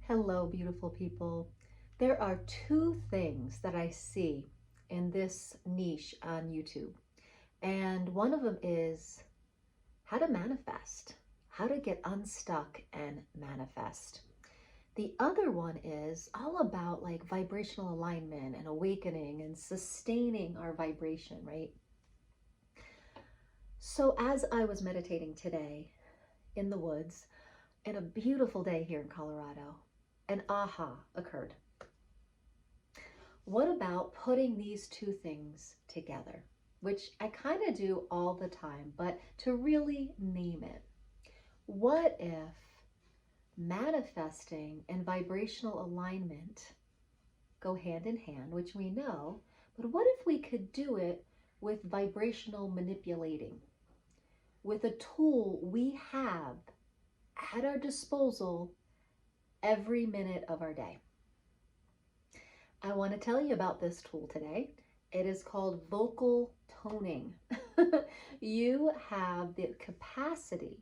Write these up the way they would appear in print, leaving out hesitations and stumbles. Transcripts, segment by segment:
Hello, beautiful people. There are two things that I see in this niche on YouTube. And one of them is how to manifest, how to get unstuck and manifest. The other one is all about like vibrational alignment and awakening and sustaining our vibration, right? So, as I was meditating today in the woods, in a beautiful day here in Colorado, an aha occurred. What about putting these two things together? Which I kind of do all the time, but to really name it. What if manifesting and vibrational alignment go hand in hand, which we know, but what if we could do it with vibrational manipulating, with a tool we have at our disposal every minute of our day? I want to tell you about this tool today. It is called vocal toning. You have the capacity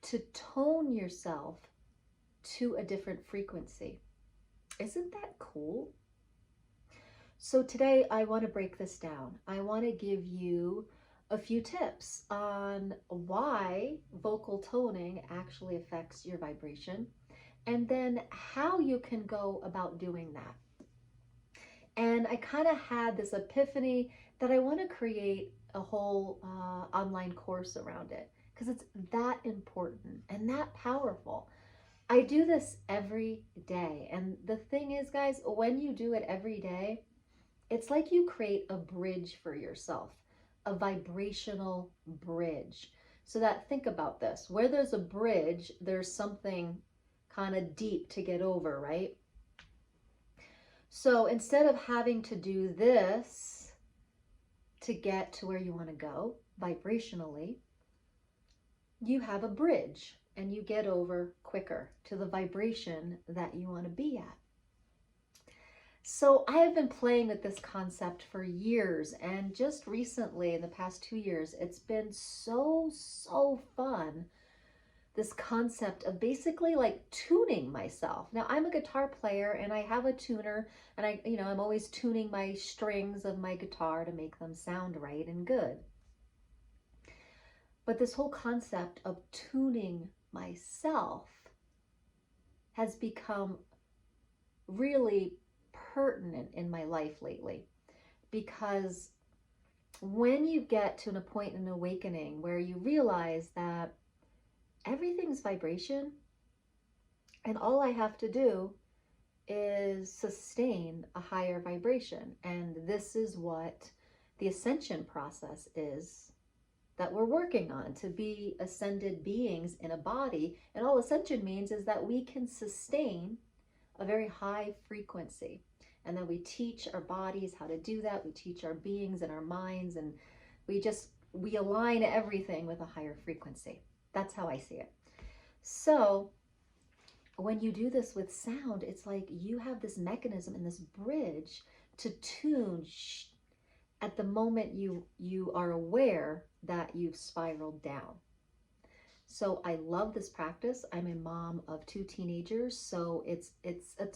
to tone yourself to a different frequency. Isn't that cool? So today I want to break this down. I want to give you a few tips on why vocal toning actually affects your vibration, and then how you can go about doing that. And I kind of had this epiphany that I want to create a whole online course around it because it's that important and that powerful. I do this every day. And the thing is, guys, when you do it every day, it's like you create a bridge for yourself, a vibrational bridge. So that, think about this, where there's a bridge, there's something kind of deep to get over, right? So instead of having to do this to get to where you want to go vibrationally, you have a bridge and you get over quicker to the vibration that you want to be at. So I have been playing with this concept for years, and just recently, in the past 2 years, it's been so fun. This concept of basically like tuning myself. Now I'm a guitar player and I have a tuner, and I'm always tuning my strings of my guitar to make them sound right and good. But this whole concept of tuning myself has become really pertinent in my life lately, because when you get to a point in awakening where you realize that everything's vibration, and all I have to do is sustain a higher vibration. And this is what the ascension process is that we're working on, to be ascended beings in a body. And all ascension means is that we can sustain a very high frequency. And then we teach our bodies how to do that. We teach our beings and our minds, and we align everything with a higher frequency. That's how I see it. So when you do this with sound, it's like you have this mechanism and this bridge to tune at the moment you are aware that you've spiraled down. So I love this practice. I'm a mom of 2 teenagers, so it's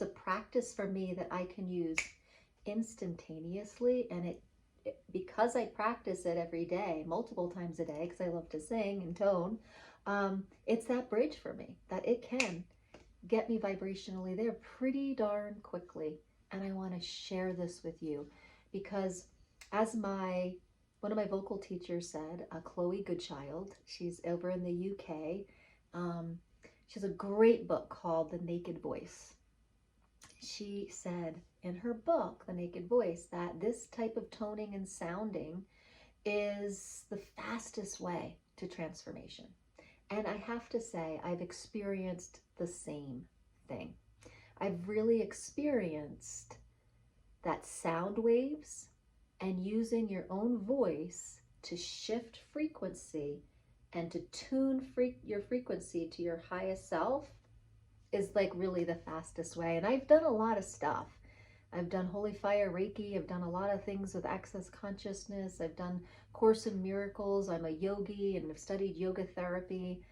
a practice for me that I can use instantaneously, and it because I practice it every day, multiple times a day, because I love to sing and tone, it's that bridge for me, that it can get me vibrationally there pretty darn quickly. And I want to share this with you because, as one of my vocal teachers said, Chloe Goodchild, she's over in the UK, she has a great book called The Naked Voice. She said in her book, The Naked Voice, that this type of toning and sounding is the fastest way to transformation. And I have to say, I've experienced the same thing. I've really experienced that sound waves and using your own voice to shift frequency and to tune your frequency to your highest self is like really the fastest way. And I've done a lot of stuff. I've done Holy Fire Reiki. I've done a lot of things with Access Consciousness. I've done Course in Miracles. I'm a yogi and I've studied yoga therapy.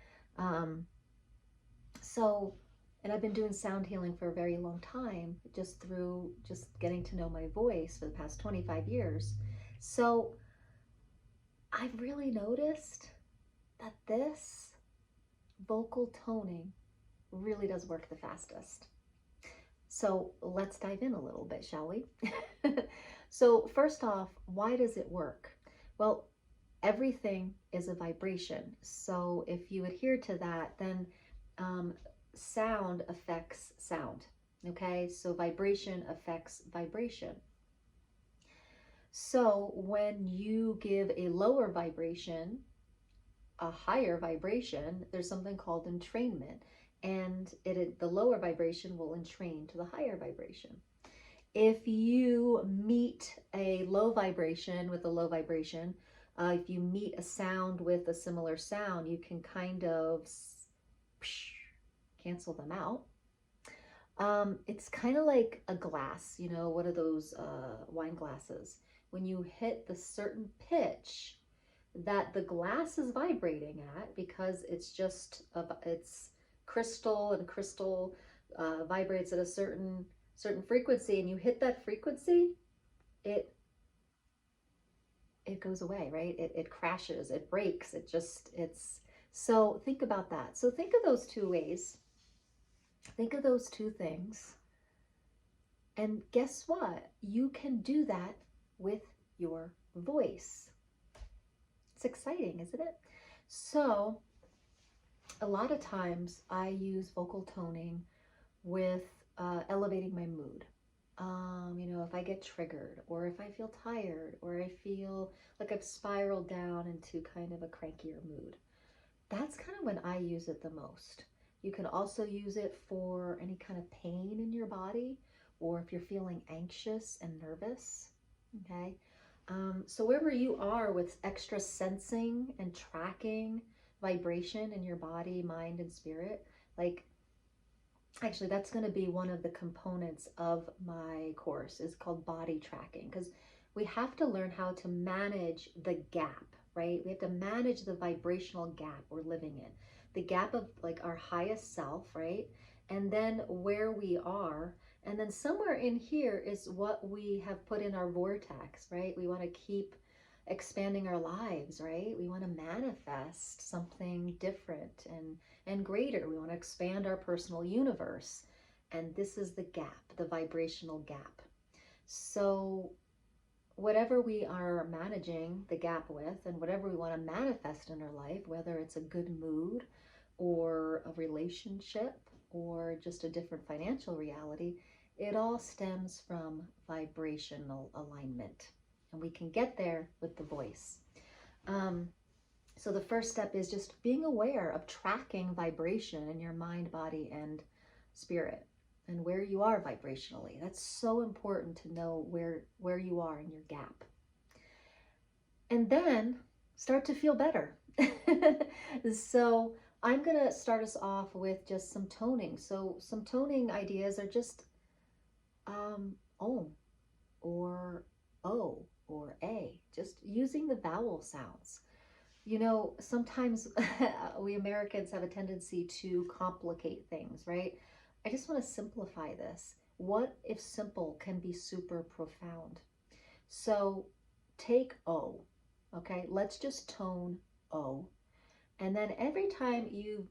And I've been doing sound healing for a very long time, just through just getting to know my voice for the past 25 years. So I've really noticed that this vocal toning really does work the fastest. So let's dive in a little bit, shall we? So first off, why does it work? Well, everything is a vibration. So if you adhere to that, then sound affects sound. Okay, so vibration affects vibration. So when you give a lower vibration a higher vibration, there's something called entrainment, and the lower vibration will entrain to the higher vibration. If you meet a low vibration with a low vibration, if you meet a sound with a similar sound, you can kind of cancel them out. It's kind of like a glass, you know, what are those wine glasses? When you hit the certain pitch that the glass is vibrating at, because it's just it's crystal, and crystal vibrates at a certain frequency, and you hit that frequency, it goes away, right? It crashes, it breaks, it's so think about that. So think of those two ways, think of those two things, and guess what? You can do that with your voice. It's exciting, isn't it? So a lot of times I use vocal toning with elevating my mood. You know, if I get triggered, or if I feel tired, or I feel like I've spiraled down into kind of a crankier mood, that's kind of when I use it the most. You can also use it for any kind of pain in your body, or if you're feeling anxious and nervous, okay? So wherever you are with extra sensing and tracking vibration in your body, mind, and spirit, like, actually that's going to be one of the components of my course, is called body tracking, because we have to learn how to manage the gap, right? We have to manage the vibrational gap we're living in, the gap of like our highest self, right? And then where we are, and then somewhere in here is what we have put in our vortex, right? We want to keep expanding our lives, right? We want to manifest something different and greater. We want to expand our personal universe. And this is the gap, the vibrational gap. So whatever we are managing the gap with, and whatever we want to manifest in our life, whether it's a good mood or a relationship or just a different financial reality, it all stems from vibrational alignment. And we can get there with the voice. So the first step is just being aware of tracking vibration in your mind, body, and spirit, and where you are vibrationally. That's so important to know where you are in your gap. And then start to feel better. So I'm going to start us off with just some toning. So some toning ideas are just om or o or a, just using the vowel sounds. You know, sometimes we Americans have a tendency to complicate things, right? I just want to simplify this. What if simple can be super profound? So take O, okay? Let's just tone O. And then every time you've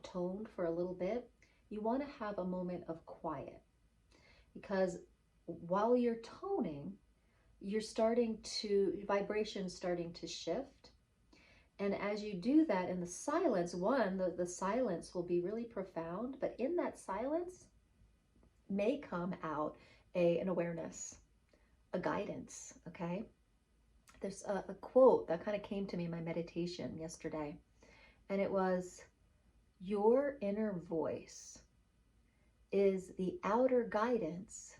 toned for a little bit, you want to have a moment of quiet, because while you're toning, you're vibration's starting to shift. And as you do that in the silence, the silence will be really profound, but in that silence may come out an awareness, a guidance, okay? There's a quote that kind of came to me in my meditation yesterday, and it was, your inner voice is the outer guidance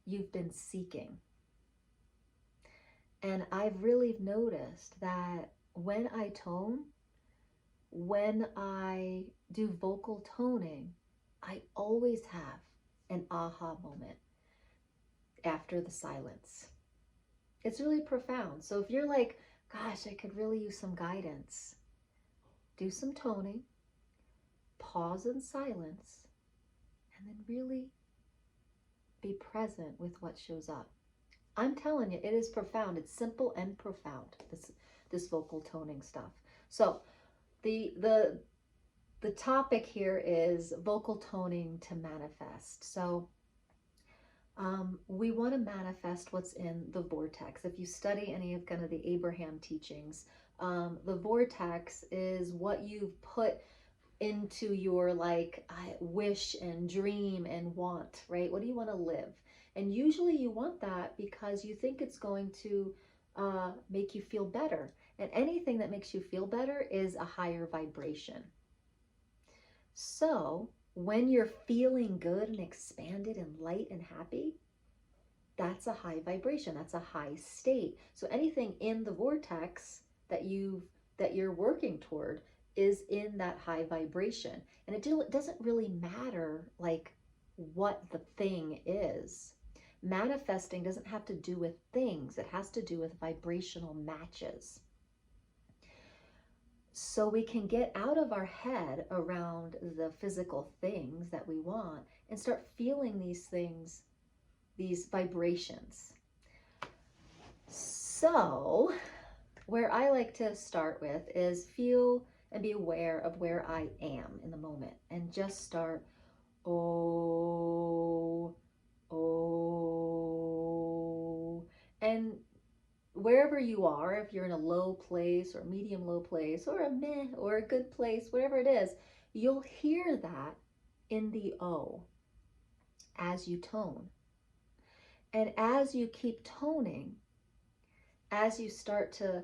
you've been seeking. And I've really noticed that when I tone, when I do vocal toning, I always have an aha moment after the silence. It's really profound. So if you're like, gosh, I could really use some guidance, do some toning, pause in silence, and then really be present with what shows up. I'm telling you, it is profound. It's simple and profound, this vocal toning stuff. So the topic here is vocal toning to manifest. So we want to manifest what's in the vortex. If you study any of kind of the Abraham teachings, the vortex is what you've put into your like wish and dream and want, right? What do you want to live? And usually you want that because you think it's going to make you feel better. And anything that makes you feel better is a higher vibration. So when you're feeling good and expanded and light and happy, that's a high vibration. That's a high state. So anything in the vortex that you're working toward is in that high vibration. And it doesn't really matter like what the thing is. Manifesting doesn't have to do with things. It has to do with vibrational matches. So we can get out of our head around the physical things that we want and start feeling these things, these vibrations. So where I like to start with is feel and be aware of where I am in the moment, and just start, oh, oh. And wherever you are, if you're in a low place or medium low place or a meh or a good place, whatever it is, you'll hear that in the O as you tone. And as you keep toning, as you start to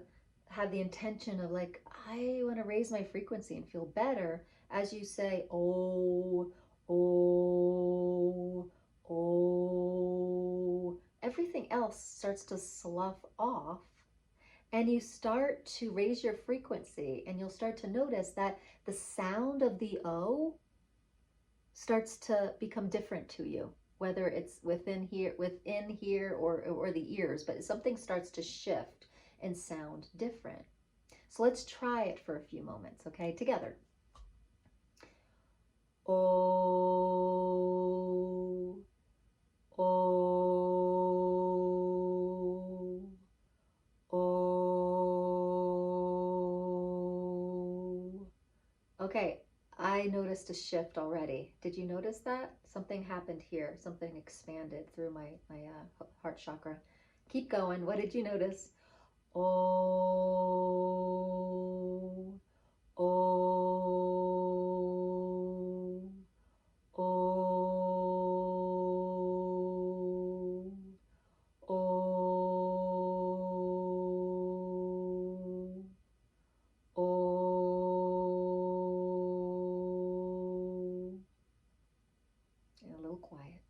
have the intention of like, I want to raise my frequency and feel better, as you say, oh, oh, oh, everything else starts to slough off, and you start to raise your frequency, and you'll start to notice that the sound of the O starts to become different to you, whether it's within here or the ears, but something starts to shift and sound different. So let's try it for a few moments, okay, together. Oh, oh, oh. Okay, I noticed a shift already. Did you notice that? Something happened here. Something expanded through my heart chakra. Keep going. What did you notice? Oh, oh, oh, oh, oh. And a little quiet.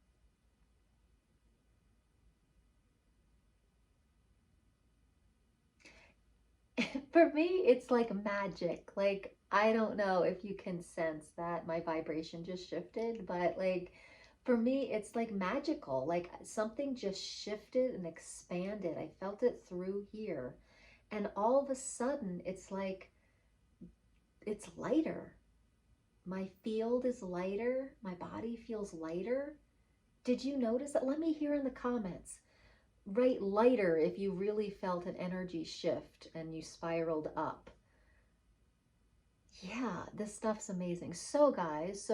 For me, it's like magic. Like, I don't know if you can sense that my vibration just shifted, but like, for me, it's like magical. Like something just shifted and expanded. I felt it through here. And all of a sudden, it's like, it's lighter. My field is lighter. My body feels lighter. Did you notice that? Let me hear in the comments. Write lighter if you really felt an energy shift and you spiraled up. Yeah, this stuff's amazing. So guys,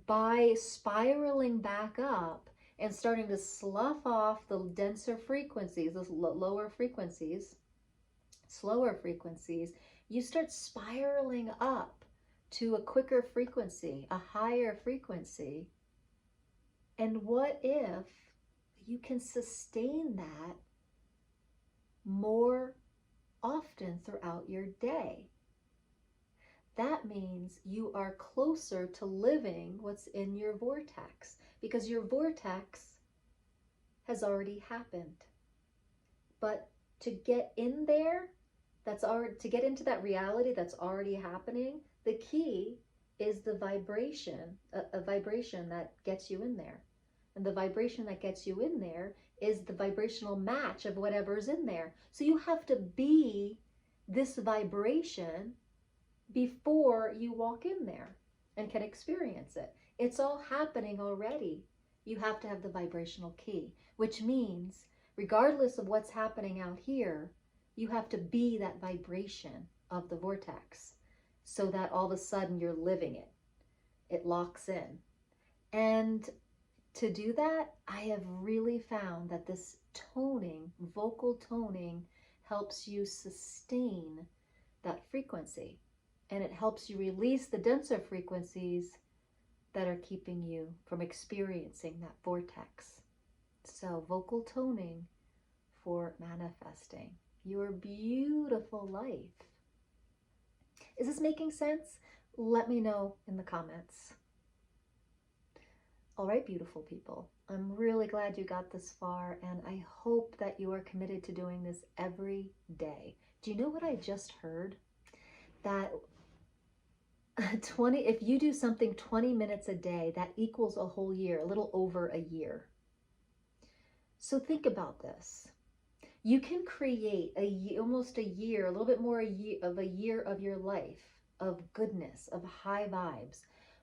by spiraling back up and starting to slough off the denser frequencies, those lower frequencies, slower frequencies, you start spiraling up to a quicker frequency, a higher frequency. And what if you can sustain that more often throughout your day? That means you are closer to living what's in your vortex, because your vortex has already happened. But to get in there, to get into that reality that's already happening, the key is the vibration, a vibration that gets you in there. And the vibration that gets you in there is the vibrational match of whatever's in there. So you have to be this vibration before you walk in there and can experience it. It's all happening already. You have to have the vibrational key, which means regardless of what's happening out here, you have to be that vibration of the vortex so that all of a sudden you're living it. It locks in. And to do that, I have really found that this toning, vocal toning, helps you sustain that frequency. And it helps you release the denser frequencies that are keeping you from experiencing that vortex. So vocal toning for manifesting your beautiful life. Is this making sense? Let me know in the comments. All right, beautiful people. I'm really glad you got this far, and I hope that you are committed to doing this every day. Do you know what I just heard? That if you do something 20 minutes a day, that equals a whole year, a little over a year. So think about this. You can create almost a year, a little bit more of a year of your life, of goodness, of high vibes,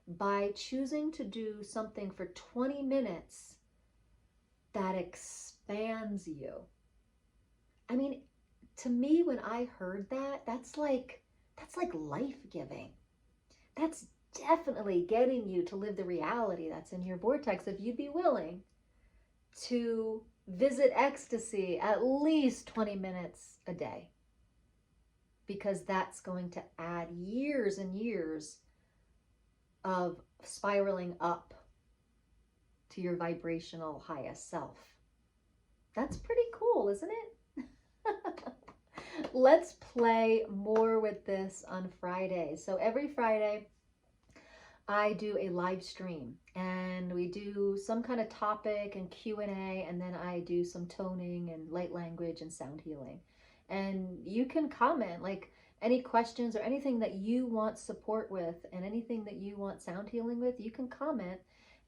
by choosing to do something for 20 minutes that expands you. I mean, to me, when I heard that, that's like life-giving. That's definitely getting you to live the reality that's in your vortex if you'd be willing to visit ecstasy at least 20 minutes a day, because that's going to add years and years of spiraling up to your vibrational highest self. That's pretty cool, isn't it? Let's play more with this on Fridays. So every Friday, I do a live stream and we do some kind of topic and Q&A, and then I do some toning and light language and sound healing. And you can comment like any questions or anything that you want support with, and anything that you want sound healing with, you can comment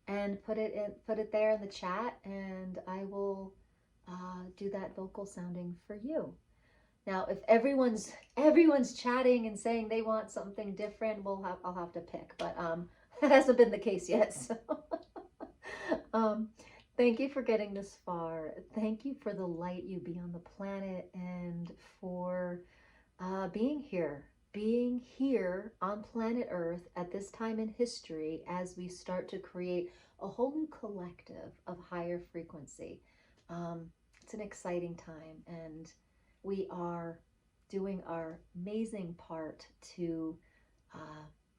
and put it there in the chat, and I will do that vocal sounding for you. Now, if everyone's chatting and saying they want something different, I'll have to pick, but that hasn't been the case yet. So thank you for getting this far. Thank you for the light you be on the planet, and for being here on planet Earth at this time in history as we start to create a whole new collective of higher frequency. It's an exciting time, and we are doing our amazing part to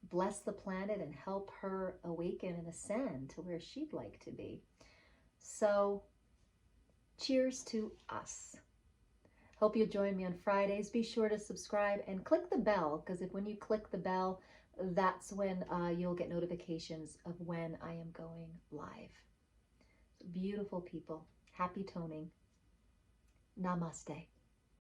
bless the planet and help her awaken and ascend to where she'd like to be. So, cheers to us. Hope you'll join me on Fridays. Be sure to subscribe and click the bell, because when you click the bell, that's when you'll get notifications of when I am going live. Beautiful people. Happy toning. Namaste.